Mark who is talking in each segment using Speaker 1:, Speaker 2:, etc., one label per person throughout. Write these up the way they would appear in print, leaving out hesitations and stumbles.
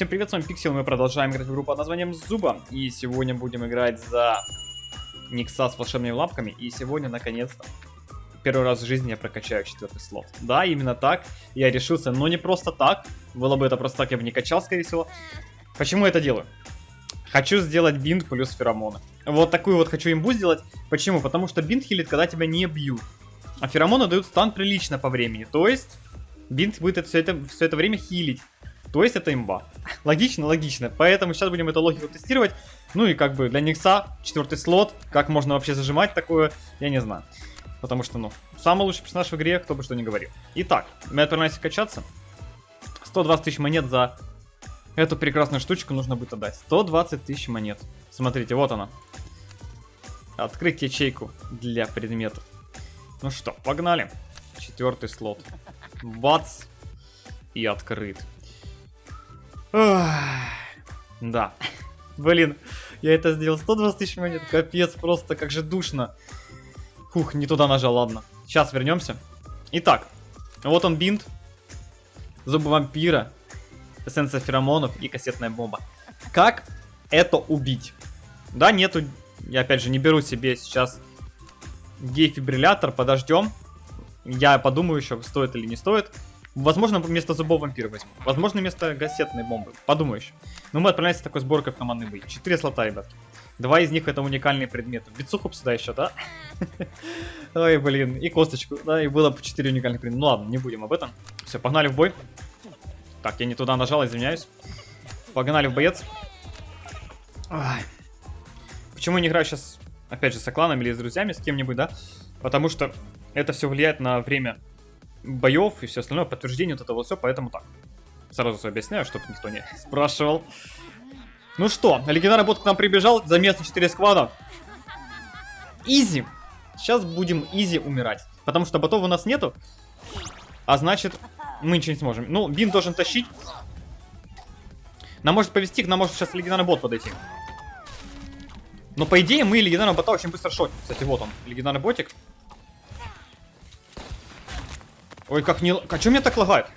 Speaker 1: Всем привет, с вами Пиксел, мы продолжаем играть в игру под названием Зуба. И сегодня будем играть за Никса с волшебными лапками. И сегодня, наконец-то, первый раз в жизни я прокачаю 4-й слот. Да, именно так, я решился, но не просто так. Было бы это просто так, я бы не качал, скорее всего. Почему я это делаю? Хочу сделать бинт плюс феромоны. Вот такую вот хочу имбу сделать. Почему? Потому что бинт хилит, когда тебя не бьют. А феромоны дают стан прилично по времени. То есть, бинт будет все это время хилить. То есть это имба. Логично, логично. Поэтому сейчас будем эту логику тестировать. Ну и как бы для Никса 4-й слот. Как можно вообще зажимать такое, я не знаю. Потому что, ну, самый лучший персонаж в игре, кто бы что ни говорил. Итак, мы отправляемся качаться. 120 тысяч монет за эту прекрасную штучку нужно будет отдать. 120 тысяч монет. Смотрите, вот она. Открыть ячейку для предметов. Ну что, погнали. 4-й слот. Бац. И открыт. Да. Блин, я это сделал. 120 тысяч монет. Капец, просто как же душно. Фух, не туда нажал, ладно. Сейчас вернемся. Итак, вот он бинт. Зубы вампира. Эссенция феромонов и кассетная бомба. Как это убить? Да, нету... Я опять же не беру себе сейчас гей-фибриллятор. Подождем. Я подумаю еще, стоит или не стоит. Возможно, вместо зубов вампира возьму. Возможно, вместо кассетной бомбы. Подумаю еще. Но мы отправляемся с такой сборкой в командный бой. 4 слота, ребят. 2 из них это уникальные предметы. Бицуху сюда еще, да? Ой, блин. И косточку. Да, и было по 4 уникальных предмета. Ну ладно, не будем об этом. Все, погнали в бой. Так, я не туда нажал, извиняюсь. Погнали в боец. Ай. Почему я не играю сейчас, опять же, с кланами или с друзьями, с кем-нибудь, да? Потому что это все влияет на время боев и все остальное, подтверждение вот этого все, поэтому так. Сразу все объясняю, чтобы никто не спрашивал. Ну что, легендарный бот к нам прибежал, за место 4 сквада. Изи. Сейчас будем изи умирать, потому что ботов у нас нету, а значит, мы ничего не сможем. Ну, бин должен тащить. Нам может повести, к нам может сейчас легендарный бот подойти. Но по идее мы легендарного бота очень быстро шотим. Кстати, вот он, легендарный ботик. Ой, как не... А чё меня так лагает?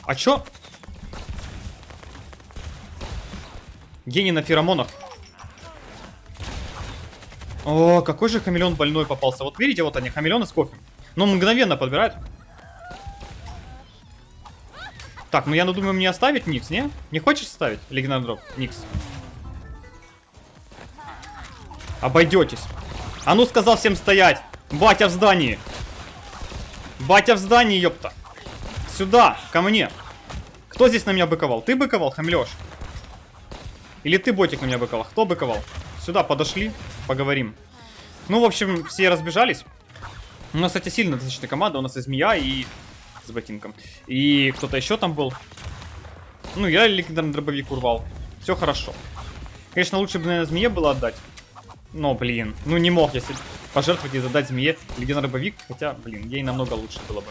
Speaker 1: А чё? Гений на феромонах. О, какой же хамелеон больной попался. Вот видите, вот они, хамелеоны с кофе. Но мгновенно подбирают. Так, ну я думаю, мне оставить Никс, не? Не хочешь ставить легендарный дроп? Никс. Обойдетесь. А ну, сказал всем стоять. Батя в здании. Батя в здании, ёпта. Сюда, ко мне. Кто здесь на меня быковал? Ты быковал, хамлёш? Или ты, ботик, на меня быковал? Кто быковал? Сюда подошли, поговорим. Ну, в общем, все разбежались. У нас, кстати, сильно достаточно команда. У нас и змея, и с ботинком. И кто-то еще там был. Ну, я легендарный дробовик урвал. Все хорошо. Конечно, лучше бы, наверное, змее было отдать. Но, блин, ну не мог я себе пожертвовать и задать змее легендарный дробовик. Хотя, блин, ей намного лучше было бы.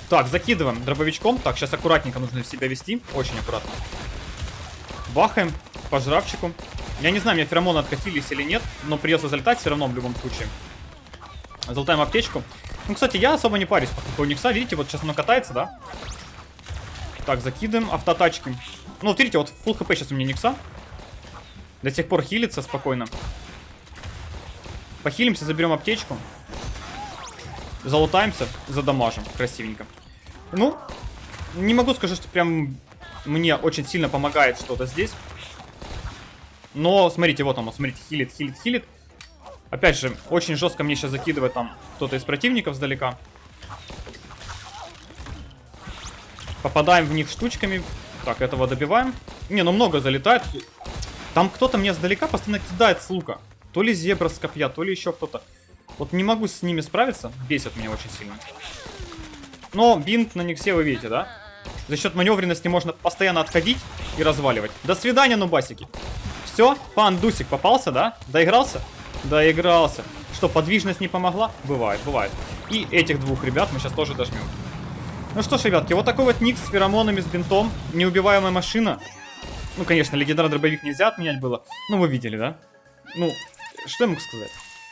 Speaker 1: Так, закидываем дробовичком. Так, сейчас аккуратненько нужно себя вести. Очень аккуратно. Бахаем по жравчику. Я не знаю, меня феромоны откатились или нет, но придется залетать все равно в любом случае. Залутаем аптечку. Ну, кстати, я особо не парюсь по Никса. Видите, вот сейчас оно катается, да? Так, закидываем автотачки. Ну, вот видите, вот фулл хп сейчас у меня Никса. До сих пор хилится спокойно. Похилимся, заберем аптечку. Залутаемся, задамажим. Красивенько. Ну, не могу сказать, что прям мне очень сильно помогает что-то здесь. Но, смотрите, вот оно, смотрите, хилит. Опять же, очень жестко мне сейчас закидывает там кто-то из противников сдалека. Попадаем в них штучками. Так, этого добиваем. Не, ну много залетает. Там кто-то мне сдалека постоянно кидает с лука. То ли зебра с копья, то ли еще кто-то. Вот не могу с ними справиться. Бесит меня очень сильно. Но бинт на Никсе вы видите, да? За счет маневренности можно постоянно отходить и разваливать. До свидания, нубасики. Все, пандусик попался, да? Доигрался? Доигрался. Что, подвижность не помогла? Бывает, бывает. И этих двух ребят мы сейчас тоже дожмем. Ну что ж, ребятки, вот такой вот Никс с феромонами, с бинтом. Неубиваемая машина. Ну, конечно, легендарный дробовик нельзя отменять было. Ну, вы видели, да? Ну, что я могу сказать?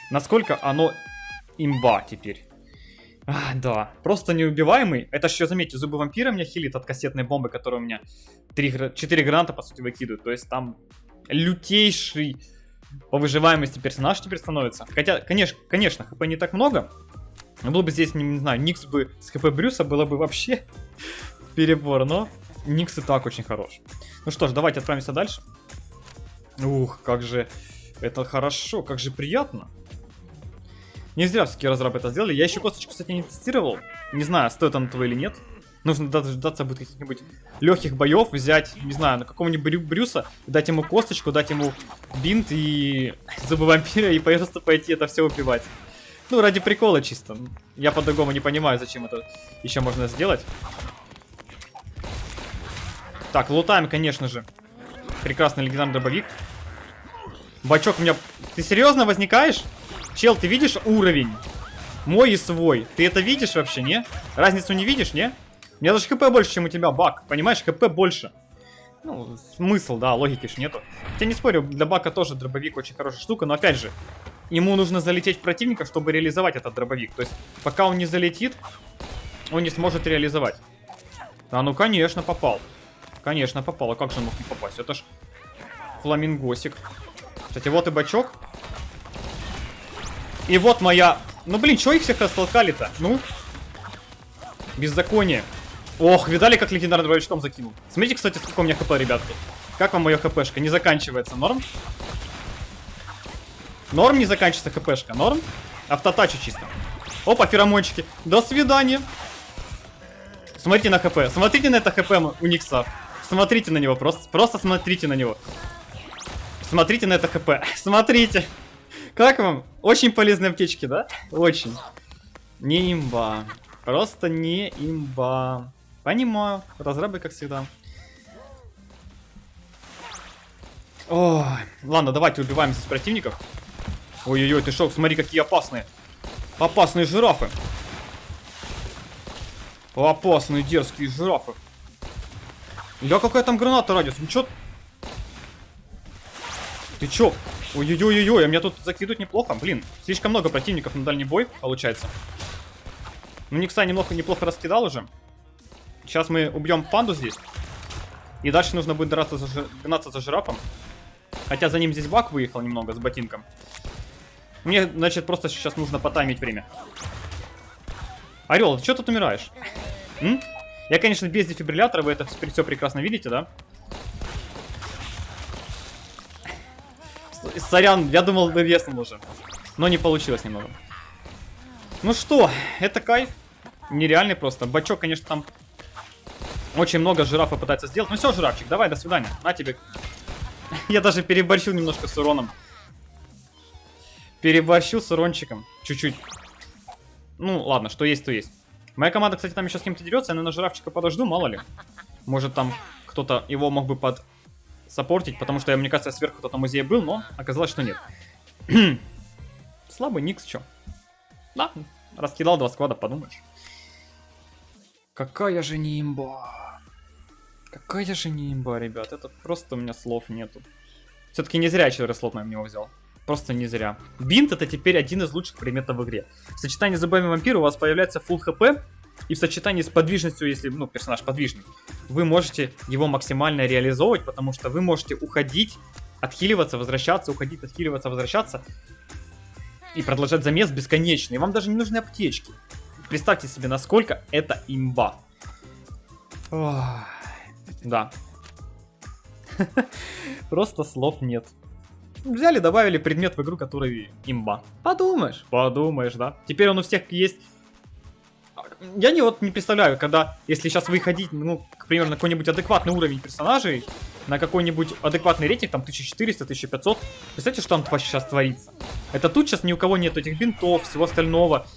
Speaker 1: Насколько оно имба теперь. Да, просто неубиваемый. Это еще, заметьте, зубы вампира меня хилит от кассетной бомбы, которая у меня 4 граната, по сути, выкидывает. То есть там лютейший по выживаемости персонаж теперь становится. Хотя, конечно, хп не так много. Но был бы здесь, не знаю, Никс бы с хп Брюса было бы вообще перебор. Но Никс и так очень хорош. Ну что ж, давайте отправимся дальше. Ух, как же это хорошо, как же приятно. Не зря все-таки разрабы это сделали. Я еще косточку, кстати, не тестировал. Не знаю, стоит она того или нет. Нужно дождаться будет каких-нибудь легких боев, взять, не знаю, на какого-нибудь Брюса, дать ему косточку, дать ему бинт и зубы вампира, и просто пойти это все убивать. Ну, ради прикола чисто. Я по-другому не понимаю, зачем это еще можно сделать. Так, лутаем, конечно же. Прекрасный легендарный дробовик. Бачок у меня... Ты серьезно возникаешь? Чел, ты видишь уровень? Мой и свой. Ты это видишь вообще, не? Разницу не видишь, не? У меня даже хп больше, чем у тебя, Бак. Понимаешь, хп больше. Ну, смысл, да, логики ж нету. Хотя не спорю, для Бака тоже дробовик очень хорошая штука, но опять же, ему нужно залететь в противника, чтобы реализовать этот дробовик. То есть, пока он не залетит, он не сможет реализовать. А ну, конечно, попал. Конечно, попал. А как же он мог не попасть? Это ж фламингосик. Кстати, вот и бачок. И вот моя... Ну, блин, чё их всех растолкали-то? Ну? Беззаконие. Ох, видали, как легендарным дробовичком закинул? Смотрите, кстати, сколько у меня хп, ребятки. Как вам моя хпшка? Не заканчивается. Норм? Норм не заканчивается хпшка. Норм? Автотачу чисто. Опа, феромончики. До свидания. Смотрите на хп. Смотрите на это хп у Никса. Смотрите на него. Просто смотрите на него. Смотрите на это хп. Смотрите. Как вам? Очень полезные аптечки, да? Очень. Не имба. Просто не имба. Понимаю. Разрабы, как всегда. Ой. Ладно, давайте убиваем здесь противников. Ой-ой-ой, ты шо? Смотри, какие опасные. Опасные жирафы. Опасные дерзкие жирафы. Ля, какая там граната радиус? Ну чё? Ты чё? Ой-ой-ой-ой, а меня тут закидывают неплохо. Блин, слишком много противников на дальний бой, получается. Ну, Никса неплохо раскидал уже. Сейчас мы убьем панду здесь. И дальше нужно будет гнаться за жирафом. Хотя за ним здесь Бак выехал немного с ботинком. Мне, значит, просто сейчас нужно потаймить время. Орел, ты чё тут умираешь? М? Я, конечно, без дефибриллятора, вы это все прекрасно видите, да? Сорян, я думал, вывеснул уже. Но не получилось немного. Ну что, это кайф. Нереальный просто. Бачок, конечно, там очень много жирафа пытается сделать. Ну все, жирафчик, давай, до свидания. На тебе. Я даже переборщил немножко с уроном. Переборщил с урончиком. Чуть-чуть. Ну, ладно, что есть, то есть. Моя команда, кстати, там еще с кем-то дерется. Я, наверное, жирафчика подожду, мало ли. Может, там кто-то его мог бы саппортить, потому что, мне кажется, сверху кто-то музей был, но оказалось, что нет. Слабый Никс, чё? Да, раскидал 2 сквада, подумаешь. Какая же не имба. Какая же не имба, ребят. Это просто у меня слов нету. Все-таки не зря я 4 слот на него взял. Просто не зря. Бинт это теперь один из лучших предметов в игре. В сочетании с зубами вампира у вас появляется full хп. И в сочетании с подвижностью, если, ну, персонаж подвижный, вы можете его максимально реализовывать, потому что вы можете уходить, отхиливаться, возвращаться, уходить, отхиливаться, возвращаться. И продолжать замес бесконечно. И вам даже не нужны аптечки. Представьте себе, насколько это имба. Ох, да. Просто слов нет. Взяли, добавили предмет в игру, который имба. Подумаешь. Подумаешь, да. Теперь он у всех есть. Я не представляю, когда, если сейчас выходить, ну, к примеру, на какой-нибудь адекватный уровень персонажей, на какой-нибудь адекватный рейтинг, там 1400, 1500. Представьте, что там сейчас творится. Это тут сейчас ни у кого нет этих бинтов, всего остального.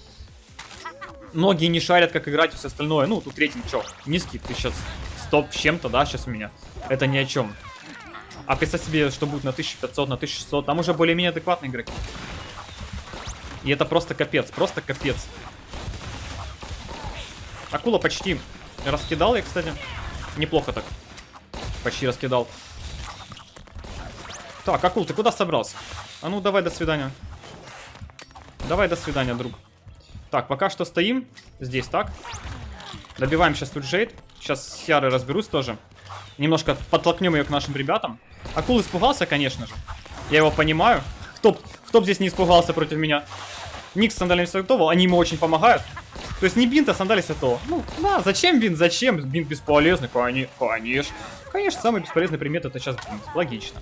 Speaker 1: Многие не шарят, как играть и все остальное. Ну, тут рейтинг что? Низкий, ты сейчас 100 с чем-то, да, сейчас у меня. Это ни о чем. А представь себе, что будет на 1500, на 1600. Там уже более-менее адекватные игроки. И это просто капец, просто капец. Акула почти раскидал я, кстати. Неплохо так. Почти раскидал. Так, Акул, ты куда собрался? А ну, давай, до свидания. Давай, до свидания, друг. Так, пока что стоим здесь, так. Добиваем сейчас тут Джейд. Сейчас с Ярой разберусь тоже. Немножко подтолкнем ее к нашим ребятам. Акул испугался, конечно же. Я его понимаю. Кто б здесь не испугался против меня? Никс с Сандалиями Святого, они ему очень помогают. То есть не Бинт, а Сандалии Святого. Ну, да, зачем Бинт? Зачем? Бинт бесполезный. Конечно. Конечно, самый бесполезный предмет это сейчас Бинт. Логично.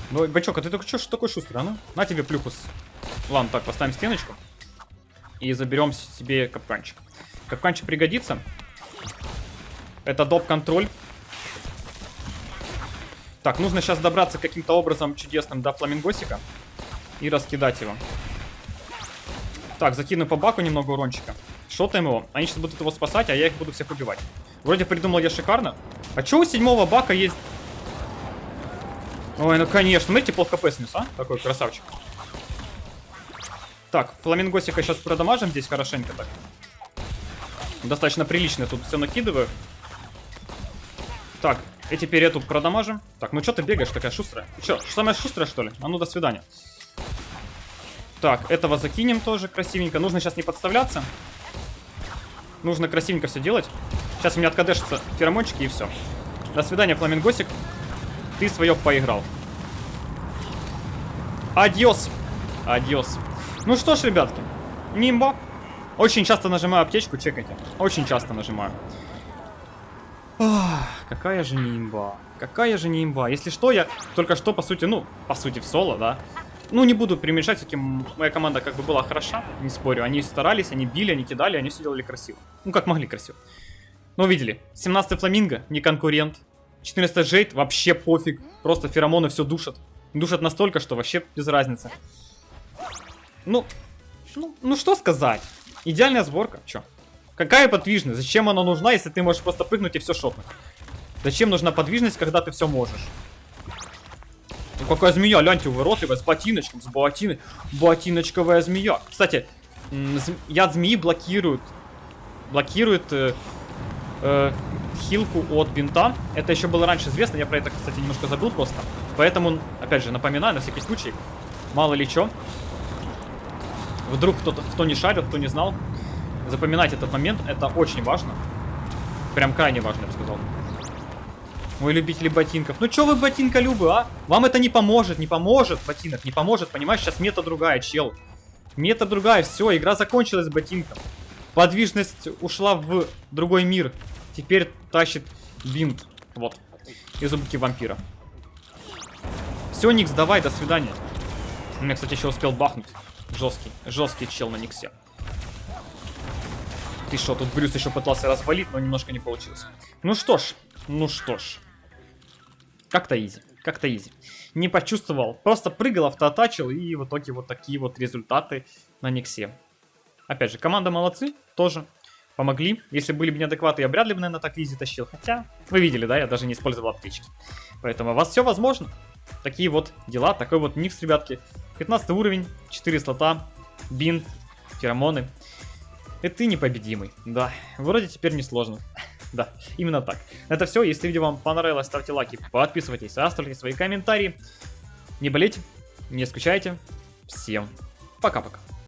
Speaker 1: Ну, бачок, а ты только что такой шустрый, а ну? На тебе плюхус. Ладно, так, поставим стеночку. И заберем себе капканчик. Капканчик пригодится. Это доп-контроль. Так, нужно сейчас добраться каким-то образом чудесным до фламингосика. И раскидать его. Так, закину по баку немного урончика. Шотаем его. Они сейчас будут его спасать, а я их буду всех убивать. Вроде придумал я шикарно. А чё у 7-го бака есть... Ой, ну конечно. Смотрите, пол хп снес, а? Такой красавчик. Так, фламингосика сейчас продамажим здесь хорошенько так. Достаточно прилично тут все накидываю. Так, и теперь эту продамажим. Так, ну что ты бегаешь такая шустрая? Ты что, самая шустрая, что ли? А ну, до свидания. Так, этого закинем тоже красивенько. Нужно сейчас не подставляться. Нужно красивенько все делать. Сейчас у меня откадешатся феромончики и все. До свидания, фламингосик. Ты свое поиграл. Адьос. Адьос. Ну что ж, ребятки. Нимба. Очень часто нажимаю аптечку, чекайте. Очень часто нажимаю. Ах, какая же не имба. Какая же не имба. Если что, я только что, по сути, ну, по сути, в соло, да. Ну, не буду примешать, все-таки моя команда как бы была хороша, не спорю. Они старались, они били, они кидали, они все делали красиво. Ну, как могли красиво. Ну, видели. 17-й фламинго, не конкурент. 14-й Джейд, вообще пофиг. Просто феромоны все душат. Душат настолько, что вообще без разницы. Ну что сказать. Идеальная сборка, чё? Какая подвижность? Зачем она нужна, если ты можешь просто прыгнуть и все шотнуть? Зачем нужна подвижность, когда ты все можешь? Ну какая змея, гляньте, выродливая, с ботиночком, с ботиночковая змея. Кстати, яд змеи блокирует хилку от бинта. Это еще было раньше известно, я про это, кстати, немножко забыл просто. Поэтому, опять же, напоминаю, на всякий случай, мало ли что. Вдруг кто не шарит, кто не знал. Запоминать этот момент, это очень важно. Прям крайне важно, я бы сказал. Ой, любители ботинков. Ну чё вы ботинколюбы, а? Вам это не поможет, ботинок, не поможет, понимаешь? Сейчас мета другая, чел. Мета другая, все, игра закончилась с ботинком. Подвижность ушла в другой мир. Теперь тащит бинт. Вот. И зубки вампира. Все, Никс, давай, до свидания. У меня, кстати, еще успел бахнуть. Жесткий чел на Никсе. Ты что, тут Брюс еще пытался развалить, но немножко не получилось. Ну что ж. Как-то изи. Не почувствовал. Просто прыгал, автоатачил, и в итоге вот такие вот результаты на Никсе. Опять же, команда молодцы, тоже помогли. Если были бы неадекваты, я вряд ли бы, наверное, так изи тащил. Хотя, вы видели, да, я даже не использовал аптечки. Поэтому у вас все возможно. Такие вот дела, такой вот Никс, ребятки. 15 уровень, 4 слота, бинт, феромоны. И ты непобедимый. Да, вроде теперь не сложно. Да, именно так. Это все. Если видео вам понравилось, ставьте лайки, подписывайтесь, оставляйте свои комментарии. Не болейте, не скучайте. Всем пока-пока.